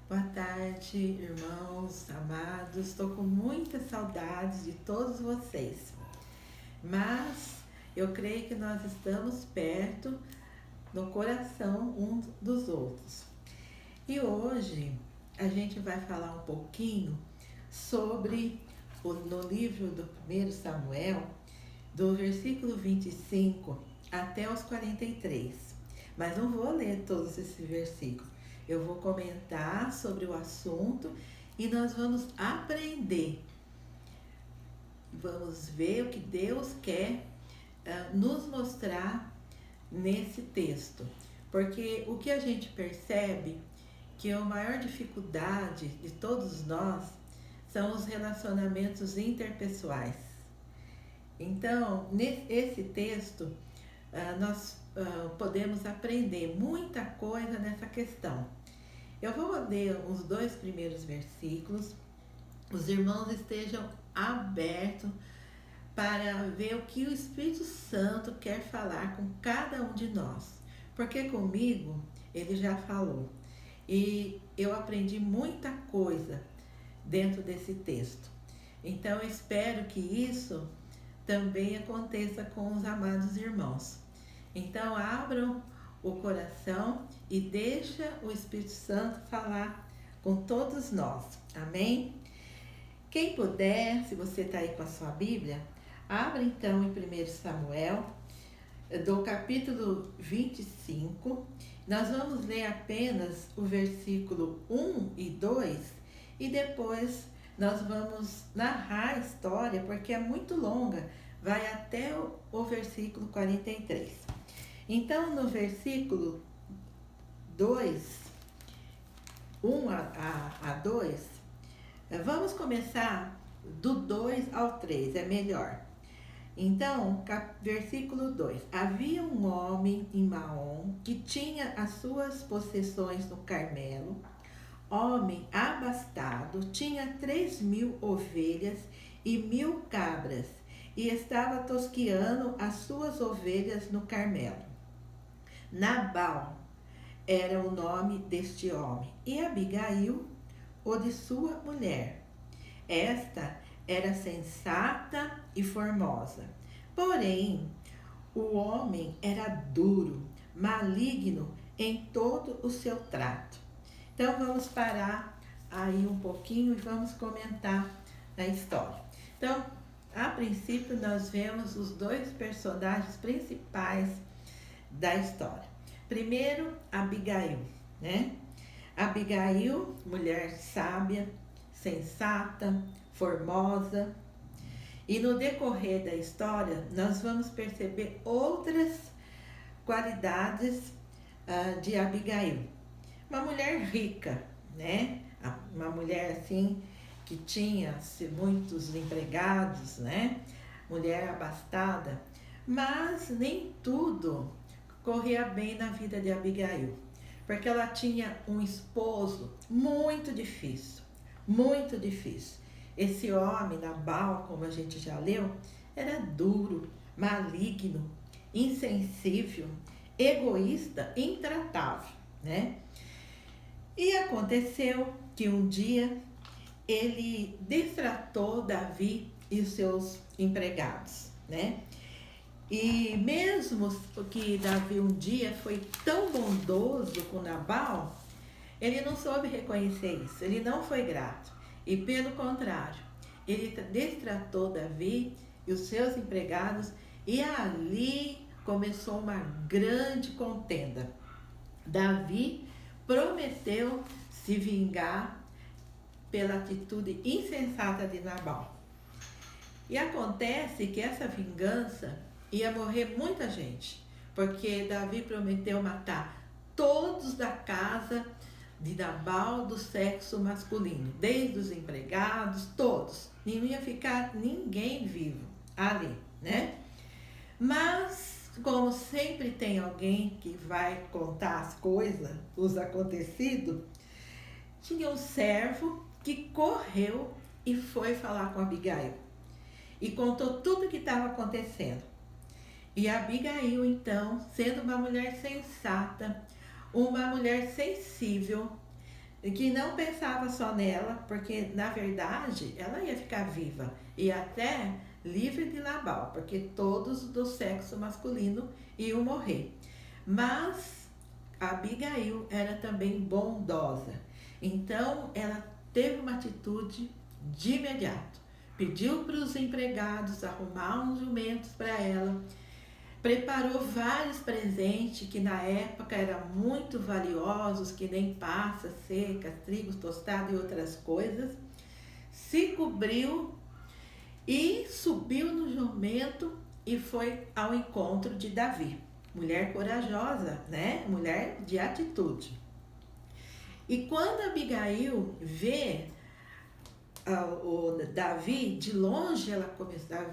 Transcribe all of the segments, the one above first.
Boa tarde, irmãos, amados. Estou com muita saudade de todos vocês, mas eu creio que nós estamos perto no coração uns dos outros. E hoje a gente vai falar um pouquinho sobre no livro do 1 Samuel, do versículo 25 até os 43. Mas não vou ler todos esses versículos. Eu vou comentar sobre o assunto e nós vamos aprender. Vamos ver o que Deus quer nos mostrar nesse texto. Porque o que a gente percebe que a maior dificuldade de todos nós são os relacionamentos interpessoais. Então, nesse texto, nós podemos aprender muita coisa nessa questão. Eu vou ler os 2 primeiros versículos. Os irmãos estejam abertos para ver o que o Espírito Santo quer falar com cada um de nós. Porque comigo ele já falou. E eu aprendi muita coisa dentro desse texto. Então eu espero que isso também aconteça com os amados irmãos. Então abram o coração e deixa o Espírito Santo falar com todos nós. Amém? Quem puder, se você está aí com a sua Bíblia, abra então em 1 Samuel, do capítulo 25. Nós vamos ler apenas o versículo 1 e 2 e depois nós vamos narrar a história, porque é muito longa, vai até o versículo 43. Então, no versículo 2, 1 a 2, vamos começar do 2 ao 3, é melhor. Então, versículo 2. Havia um homem em Maom que tinha as suas possessões no Carmelo, homem abastado, tinha 3.000 ovelhas e 1.000 cabras, e estava tosqueando as suas ovelhas no Carmelo. Nabal era o nome deste homem, e Abigail, o de sua mulher. Esta era sensata e formosa, porém o homem era duro, maligno em todo o seu trato. Então vamos parar aí um pouquinho e vamos comentar a história. Então, a princípio nós vemos os 2 personagens principais da história. Primeiro, Abigail, né? Abigail, mulher sábia, sensata, formosa. E no decorrer da história, nós vamos perceber outras qualidades de Abigail. Uma mulher rica, né? Uma mulher assim que tinha muitos empregados, né? Mulher abastada. Mas nem tudo corria bem na vida de Abigail, porque ela tinha um esposo muito difícil, muito difícil. Esse homem, Nabal, como a gente já leu, era duro, maligno, insensível, egoísta, intratável, né? E aconteceu que um dia ele destratou Davi e os seus empregados, né? E mesmo que Davi um dia foi tão bondoso com Nabal, ele não soube reconhecer isso, ele não foi grato. E pelo contrário, ele destratou Davi e os seus empregados, e ali começou uma grande contenda. Davi prometeu se vingar pela atitude insensata de Nabal. E acontece que essa vingança ia morrer muita gente, porque Davi prometeu matar todos da casa de Nabal do sexo masculino, desde os empregados, todos. Não ia ficar ninguém vivo ali, né? Mas, como sempre tem alguém que vai contar as coisas, os acontecidos, tinha um servo que correu e foi falar com Abigail. E contou tudo o que estava acontecendo. E Abigail, então, sendo uma mulher sensata, uma mulher sensível, que não pensava só nela, porque na verdade ela ia ficar viva e até livre de Nabal, porque todos do sexo masculino iam morrer. Mas Abigail era também bondosa, então ela teve uma atitude de imediato. Pediu para os empregados arrumar uns jumentos para ela, preparou vários presentes que na época eram muito valiosos, que nem passas secas, trigos tostados e outras coisas. Se cobriu e subiu no jumento e foi ao encontro de Davi. Mulher corajosa, né? Mulher de atitude. E quando Abigail vê o Davi, de longe ela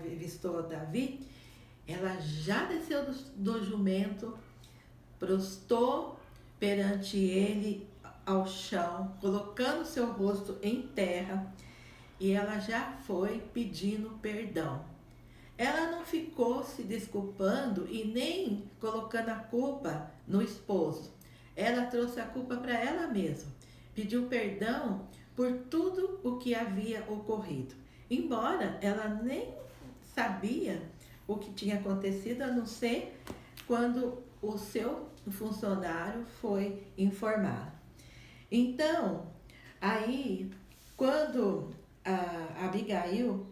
avistou Davi, ela já desceu do jumento, prostou perante ele ao chão, colocando seu rosto em terra, e ela já foi pedindo perdão. Ela não ficou se desculpando e nem colocando a culpa no esposo. Ela trouxe a culpa para ela mesma. Pediu perdão por tudo o que havia ocorrido. Embora ela nem sabia o que tinha acontecido, a não ser quando o seu funcionário foi informado. Então, aí, quando a Abigail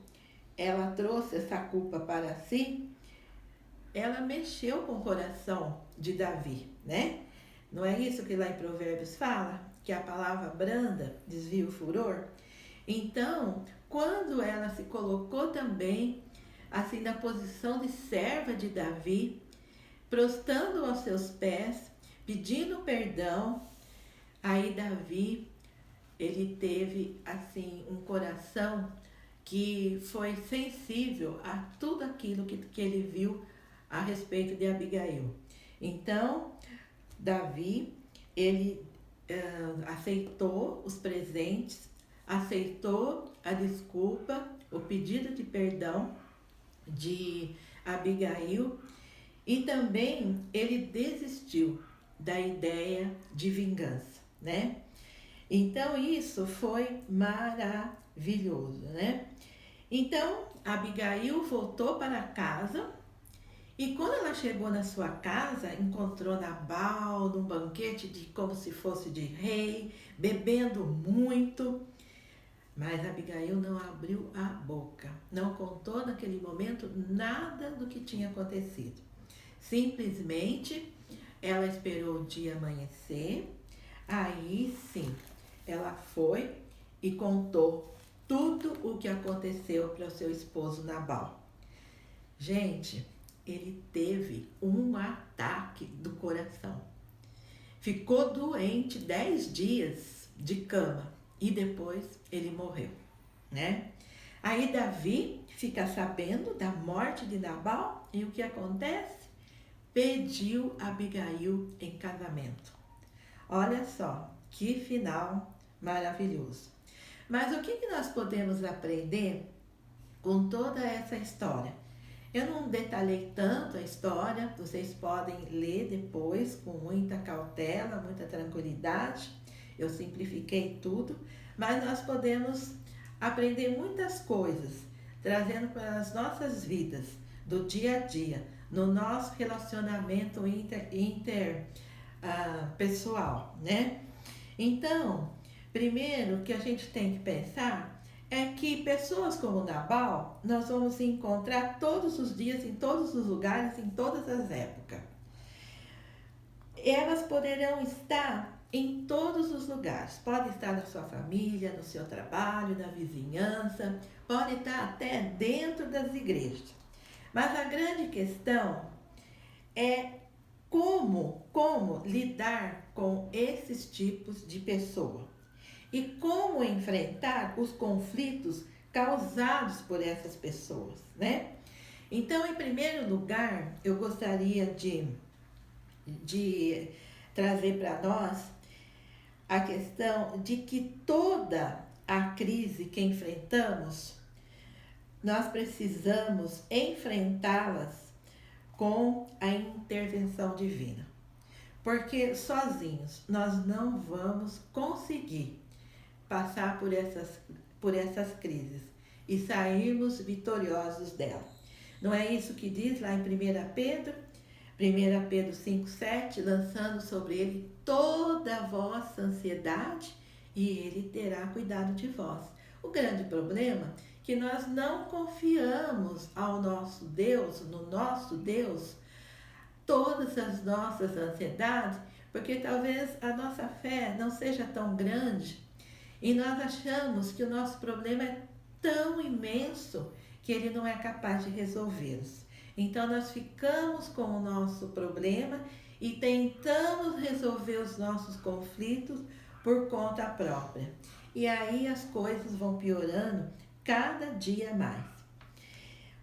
ela trouxe essa culpa para si, ela mexeu com o coração de Davi, né? Não é isso que lá em Provérbios fala? Que a palavra branda desvia o furor? Então, quando ela se colocou também, assim, na posição de serva de Davi, prostrando aos seus pés, pedindo perdão, aí Davi, ele teve, assim, um coração que foi sensível a tudo aquilo que ele viu a respeito de Abigail. Então, Davi, ele aceitou os presentes, aceitou a desculpa, o pedido de perdão de Abigail e também ele desistiu da ideia de vingança, né? Então isso foi maravilhoso, né? Então Abigail voltou para casa e quando ela chegou na sua casa, encontrou Nabal num banquete como se fosse de rei, bebendo muito. Mas Abigail não abriu a boca, não contou naquele momento nada do que tinha acontecido. Simplesmente ela esperou o dia amanhecer, aí sim ela foi e contou tudo o que aconteceu para o seu esposo Nabal. Gente, ele teve um ataque do coração. Ficou doente 10 dias de cama e depois ele morreu, né? Aí Davi fica sabendo da morte de Nabal e o que acontece? Pediu Abigail em casamento. Olha só, que final maravilhoso. Mas o que nós podemos aprender com toda essa história? Eu não detalhei tanto a história, vocês podem ler depois com muita cautela, muita tranquilidade. Eu simplifiquei tudo, mas nós podemos aprender muitas coisas, trazendo para as nossas vidas, do dia a dia, no nosso relacionamento pessoal, né? Então, primeiro que a gente tem que pensar é que pessoas como Nabal nós vamos encontrar todos os dias, em todos os lugares, em todas as épocas. Elas poderão estar em todos os lugares. Pode estar na sua família, no seu trabalho, na vizinhança, pode estar até dentro das igrejas. Mas a grande questão é como lidar com esses tipos de pessoa e como enfrentar os conflitos causados por essas pessoas, né? Então, em primeiro lugar, eu gostaria de trazer para nós a questão de que toda a crise que enfrentamos, nós precisamos enfrentá-las com a intervenção divina. porque sozinhos nós não vamos conseguir passar por essas crises e sairmos vitoriosos dela. Não é isso que diz lá em 1 Pedro? 1 Pedro 5,7, lançando sobre ele toda a vossa ansiedade e ele terá cuidado de vós. O grande problema é que nós não confiamos ao nosso Deus, no nosso Deus, todas as nossas ansiedades, porque talvez a nossa fé não seja tão grande e nós achamos que o nosso problema é tão imenso que ele não é capaz de resolvê-los. Então nós ficamos com o nosso problema e tentamos resolver os nossos conflitos por conta própria. E aí as coisas vão piorando cada dia mais.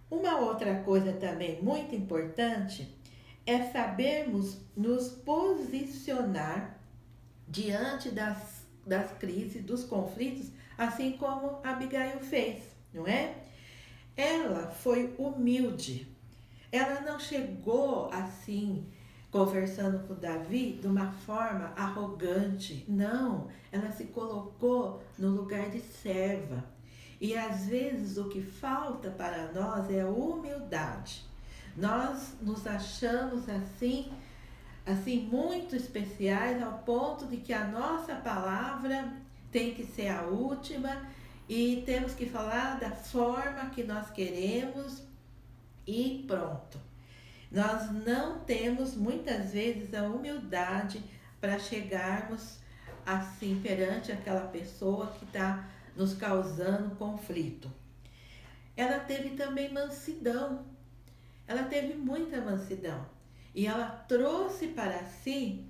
Uma outra coisa também muito importante é sabermos nos posicionar diante das crises, dos conflitos, assim como Abigail fez, não é? Ela foi humilde. Ela não chegou assim, conversando com Davi de uma forma arrogante. Não, ela se colocou no lugar de serva. E às vezes o que falta para nós é a humildade. Nós nos achamos assim muito especiais ao ponto de que a nossa palavra tem que ser a última e temos que falar da forma que nós queremos e pronto. Nós não temos muitas vezes a humildade para chegarmos assim perante aquela pessoa que está nos causando conflito. Ela teve também mansidão. Ela teve muita mansidão. E ela trouxe para si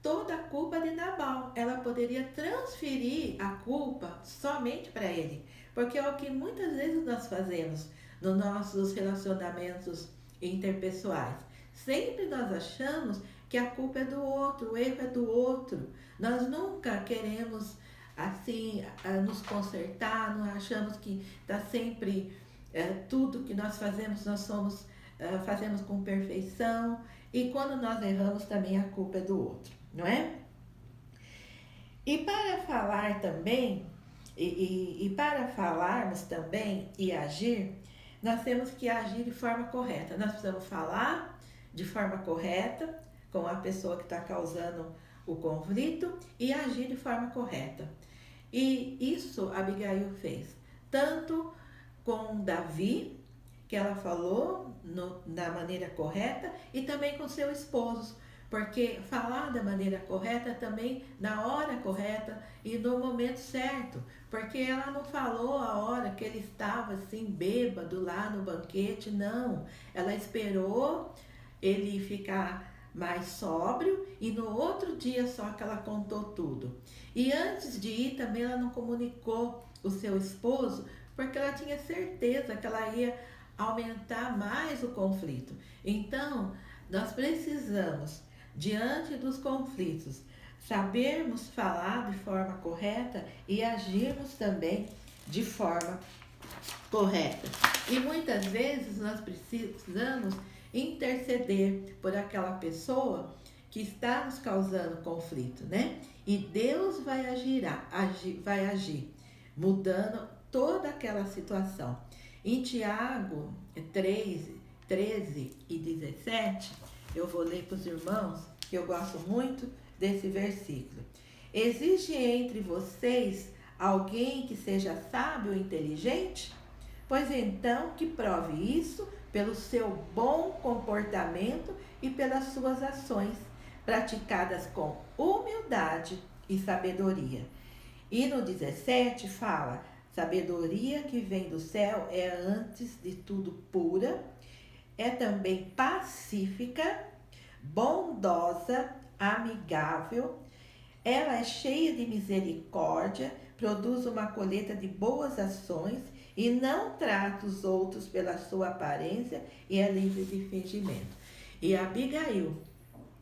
toda a culpa de Nabal. Ela poderia transferir a culpa somente para ele. Porque é o que muitas vezes nós fazemos nos nossos relacionamentos interpessoais. Sempre nós achamos que a culpa é do outro, o erro é do outro. Nós nunca queremos assim nos consertar, não achamos que está sempre tudo que nós fazemos, fazemos com perfeição, e quando nós erramos também a culpa é do outro, não é? E para falar também, e para falarmos também e agir, nós temos que agir de forma correta. Nós precisamos falar de forma correta com a pessoa que está causando o conflito e agir de forma correta. E isso Abigail fez, tanto com Davi, que ela falou da maneira correta, e também com seu esposo, porque falar da maneira correta também na hora correta e no momento certo, porque ela não falou a hora que ele estava assim bêbado lá no banquete, não, ela esperou ele ficar mais sóbrio e no outro dia só que ela contou tudo. E antes de ir também ela não comunicou o seu esposo, porque ela tinha certeza que ela ia aumentar mais o conflito. Então, nós precisamos, diante dos conflitos, sabermos falar de forma correta e agirmos também de forma correta. E muitas vezes nós precisamos interceder por aquela pessoa que está nos causando conflito, né? E Deus vai agir, mudando toda aquela situação. Em Tiago 13 e 17, eu vou ler para os irmãos, que eu gosto muito desse versículo. Existe entre vocês alguém que seja sábio ou inteligente? Pois então que prove isso pelo seu bom comportamento e pelas suas ações, praticadas com humildade e sabedoria. E no 17 fala: sabedoria que vem do céu é antes de tudo pura, é também pacífica, bondosa, amigável, ela é cheia de misericórdia, produz uma colheita de boas ações e não trata os outros pela sua aparência e é livre de fingimento. E Abigail,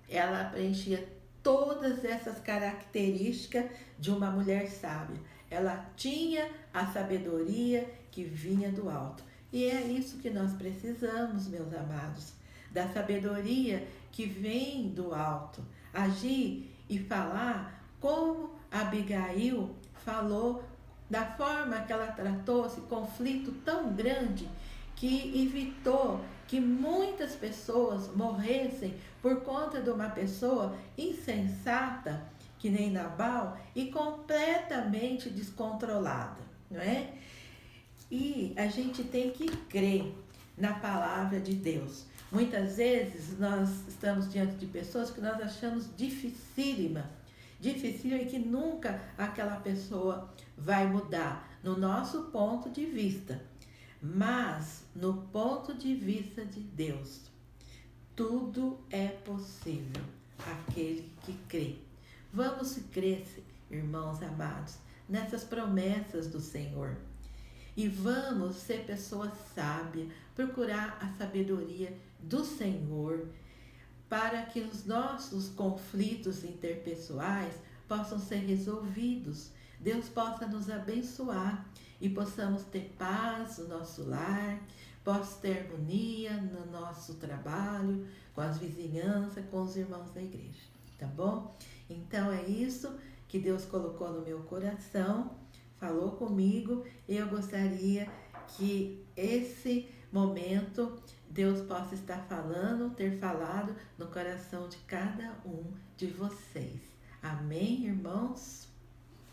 ela preenchia todas essas características de uma mulher sábia. Ela tinha a sabedoria que vinha do alto. E é isso que nós precisamos, meus amados, da sabedoria que vem do alto. agir e falar como Abigail falou, da forma que ela tratou esse conflito tão grande que evitou que muitas pessoas morressem por conta de uma pessoa insensata, que nem Nabal, e completamente descontrolada, não é? E a gente tem que crer na palavra de Deus. Muitas vezes nós estamos diante de pessoas que nós achamos dificílima e que nunca aquela pessoa vai mudar, no nosso ponto de vista. Mas no ponto de vista de Deus, tudo é possível aquele que crê. Vamos crer, irmãos amados, nessas promessas do Senhor. E vamos ser pessoas sábias, procurar a sabedoria do Senhor, para que os nossos conflitos interpessoais possam ser resolvidos. Deus possa nos abençoar e possamos ter paz no nosso lar, possa ter harmonia no nosso trabalho, com as vizinhanças, com os irmãos da igreja, tá bom? Então é isso que Deus colocou no meu coração, falou comigo, e eu gostaria que esse momento Deus possa estar falando, ter falado no coração de cada um de vocês. Amém, irmãos?